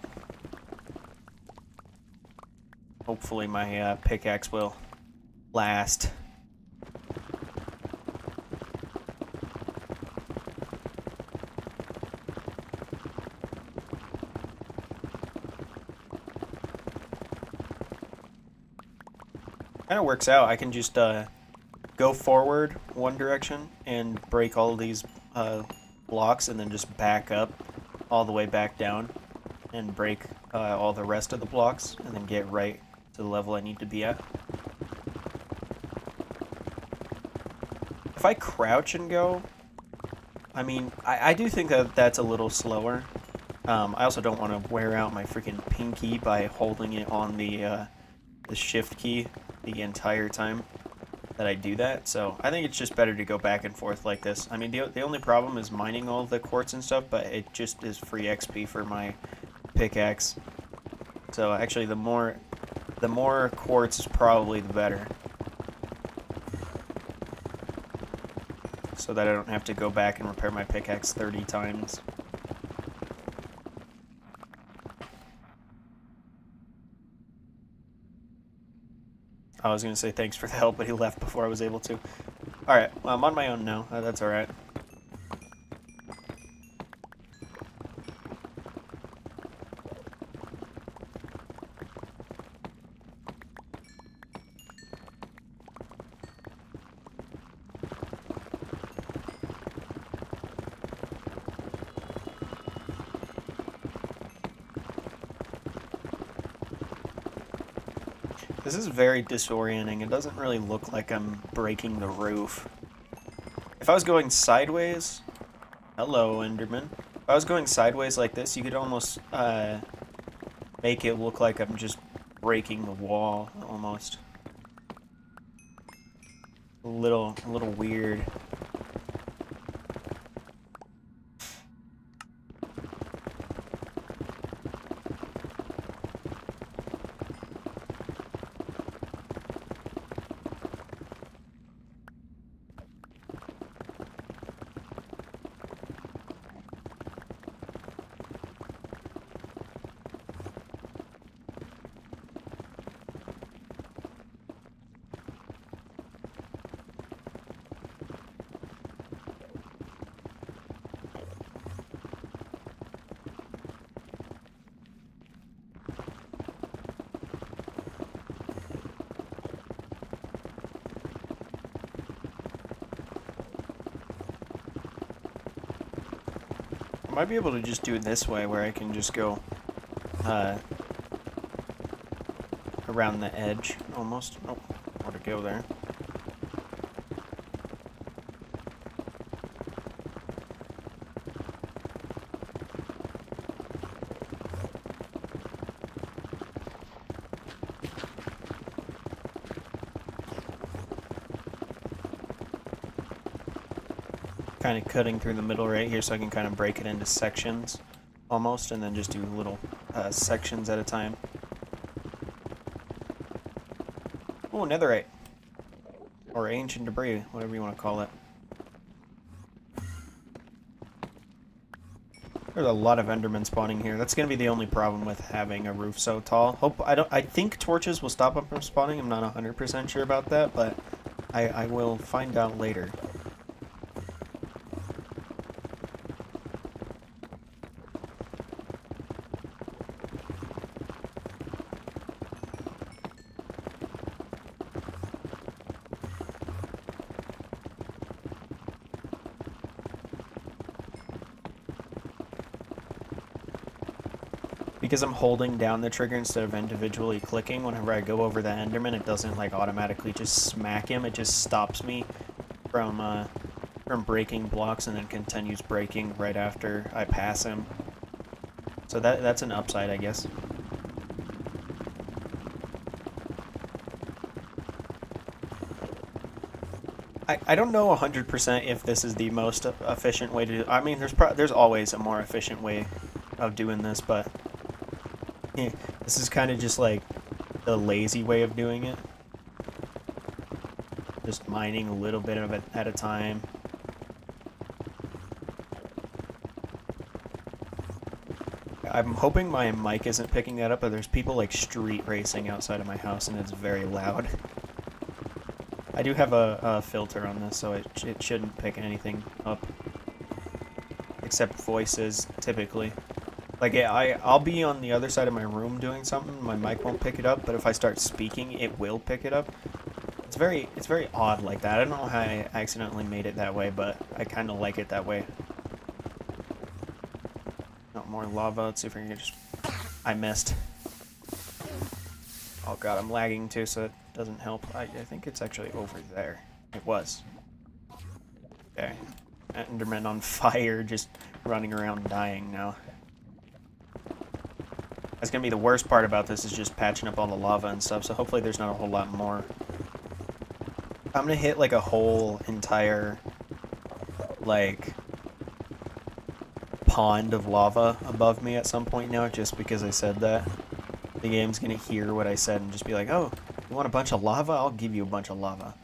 Hopefully my pickaxe will last. Kind of works out. I can just go forward one direction and break all of these blocks, and then just back up all the way back down and break all the rest of the blocks, and then get right to the level I need to be at. If I crouch and go, I mean, I do think that that's a little slower. I also don't want to wear out my freaking pinky by holding it on the shift key the entire time that I do that, so I think it's just better to go back and forth like this. I mean, the only problem is mining all the quartz and stuff, but it just is free XP for my pickaxe. So actually, the more quartz is probably the better. So that I don't have to go back and repair my pickaxe 30 times. I was going to say thanks for the help, but he left before I was able to. Alright, well, I'm on my own now. That's alright. This is very disorienting. It doesn't really look like I'm breaking the roof. If I was going sideways... Hello, Enderman. If I was going sideways like this, you could almost make it look like I'm just breaking the wall, almost. A little weird. I might be able to just do it this way, where I can just go around the edge, almost. Oh, where to go there? Kind of cutting through the middle right here so I can kind of break it into sections almost, and then just do little sections at a time. Oh, netherite. Or ancient debris, whatever you want to call it. There's a lot of endermen spawning here. That's going to be the only problem with having a roof so tall. I think torches will stop them from spawning. I'm not 100% sure about that, but I will find out later. Because I'm holding down the trigger instead of individually clicking, whenever I go over the enderman, it doesn't like automatically just smack him. It just stops me from breaking blocks and then continues breaking right after I pass him. So that's an upside, I guess. I don't know 100% if this is the most efficient way to do. I mean, there's always a more efficient way of doing this, but this is kind of just like the lazy way of doing it. Just mining a little bit of it at a time. I'm hoping my mic isn't picking that up, but there's people like street racing outside of my house and it's very loud. I do have a filter on this, so it shouldn't pick anything up. Except voices, typically. Like, I'll be on the other side of my room doing something, my mic won't pick it up, but if I start speaking, it will pick it up. It's very odd like that. I don't know how I accidentally made it that way, but I kind of like it that way. Not more lava. Let's see if I can just... I missed. Oh god, I'm lagging too, so it doesn't help. I think it's actually over there. It was. Okay. Enderman on fire, just running around dying now. That's gonna be the worst part about this, is just patching up all the lava and stuff, so hopefully there's not a whole lot more. I'm gonna hit like a whole entire, like, pond of lava above me at some point now just because I said that. The game's gonna hear what I said and just be like, oh, you want a bunch of lava? I'll give you a bunch of lava.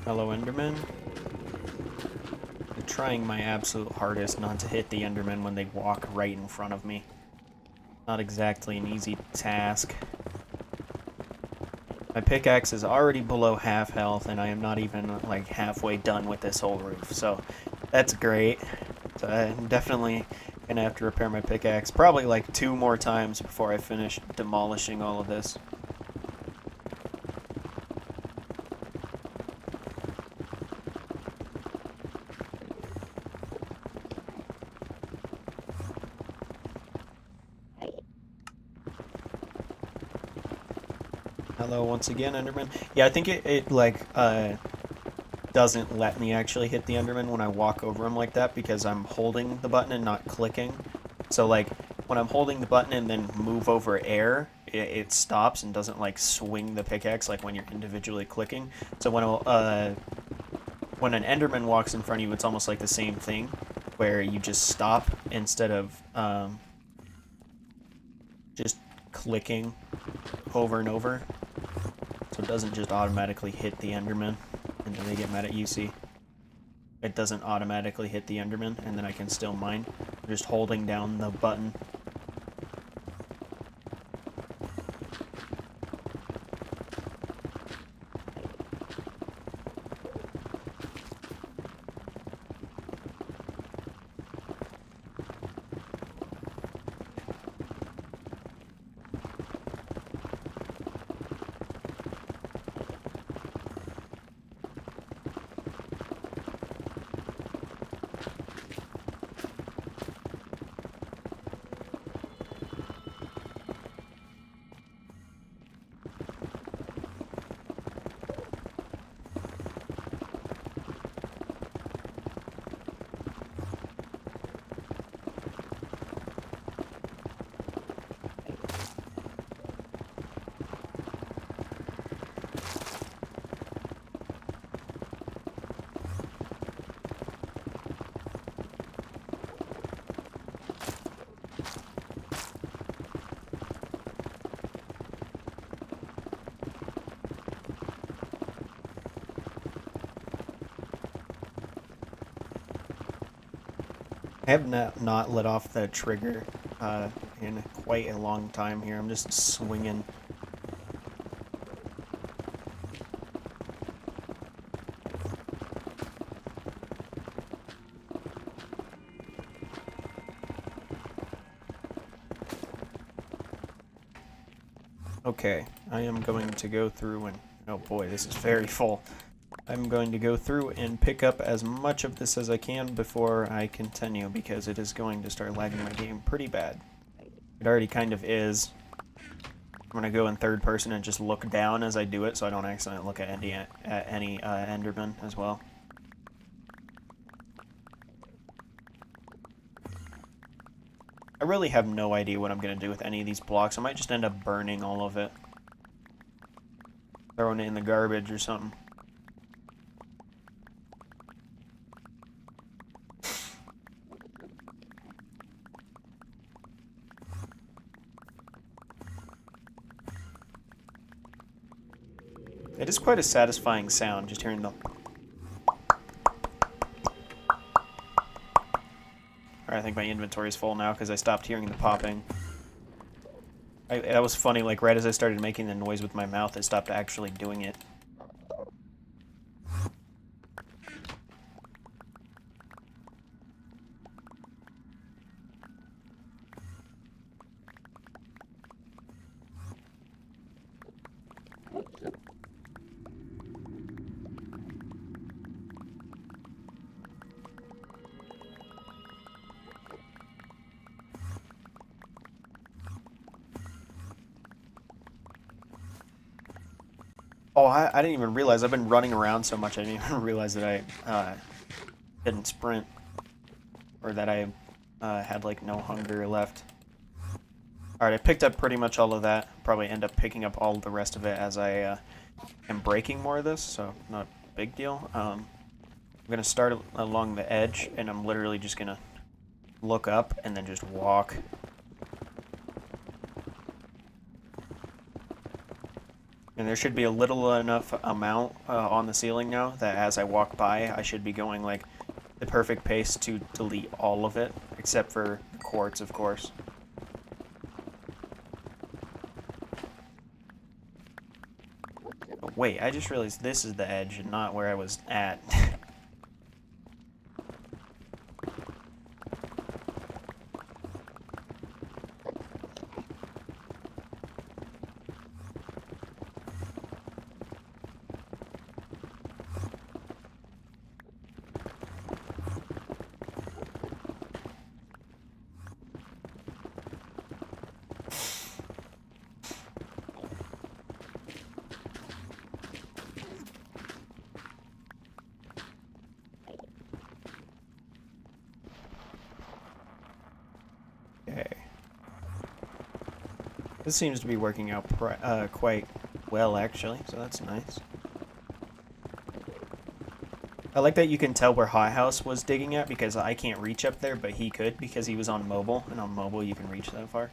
Hello, Enderman. I'm trying my absolute hardest not to hit the Enderman when they walk right in front of me. Not exactly an easy task. My pickaxe is already below half health, and I am not even, like, halfway done with this whole roof, so that's great. So I'm definitely gonna have to repair my pickaxe probably, like, 2 more times before I finish demolishing all of this. Hello once again, Enderman. Yeah, I think it doesn't let me actually hit the Enderman when I walk over him like that because I'm holding the button and not clicking. So, like, when I'm holding the button and then move over air, it stops and doesn't, like, swing the pickaxe like when you're individually clicking. So when an Enderman walks in front of you, it's almost like the same thing, where you just stop instead of just clicking over and over. So it doesn't just automatically hit the Enderman, and then they get mad at you, see? It doesn't automatically hit the Enderman, and then I can still mine. I'm just holding down the button. I have not let off the trigger in quite a long time here. I'm just swinging. Okay, I am going to go through and... Oh boy, this is very full. I'm going to go through and pick up as much of this as I can before I continue, because it is going to start lagging my game pretty bad. It already kind of is. I'm going to go in third person and just look down as I do it so I don't accidentally look at any Enderman as well. I really have no idea what I'm going to do with any of these blocks. I might just end up burning all of it. Throwing it in the garbage or something. It is quite a satisfying sound, just hearing the... Alright, I think my inventory is full now because I stopped hearing the popping. That was funny, like right as I started making the noise with my mouth, it stopped actually doing it. Oh, I didn't even realize. I've been running around so much I didn't even realize that I didn't sprint. Or that I had like no hunger left. Alright, I picked up pretty much all of that. Probably end up picking up all the rest of it as I am breaking more of this, so not a big deal. I'm going to start along the edge, and I'm literally just going to look up and then just walk. And there should be a little enough amount on the ceiling now that as I walk by, I should be going like the perfect pace to delete all of it, except for the quartz, of course. But wait, I just realized this is the edge and not where I was at. Okay. This seems to be working out quite well, actually, so that's nice. I like that you can tell where Hothouse was digging at, because I can't reach up there, but he could because he was on mobile, and on mobile you can reach that far.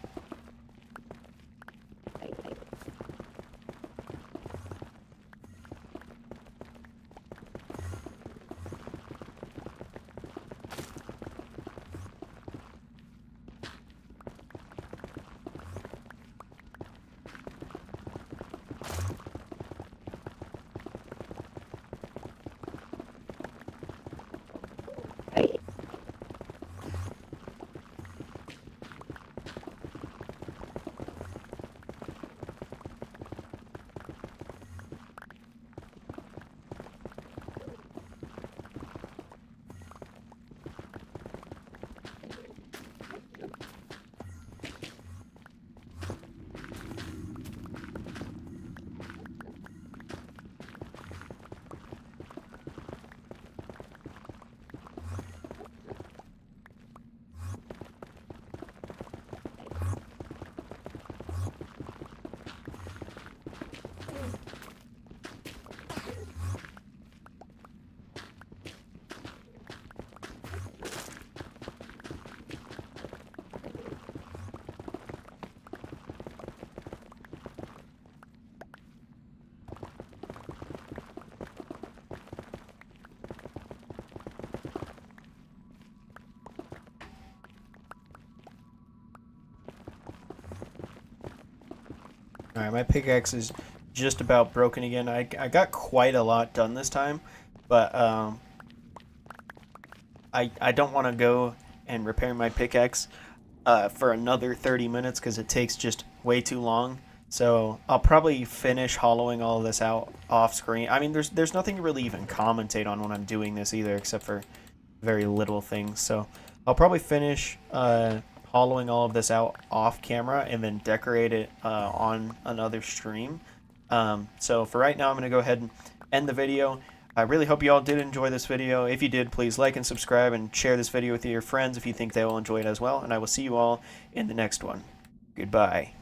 Alright, my pickaxe is just about broken again. I got quite a lot done this time, but I don't want to go and repair my pickaxe for another 30 minutes because it takes just way too long. So I'll probably finish hollowing all of this out off screen. I mean, there's nothing to really even commentate on when I'm doing this either, except for very little things. So I'll probably finish hollowing all of this out off camera and then decorate it on another stream. So for right now, I'm going to go ahead and end the video. I really hope you all did enjoy this video. If you did, please like and subscribe and share this video with your friends if you think they will enjoy it as well. And I will see you all in the next one. Goodbye.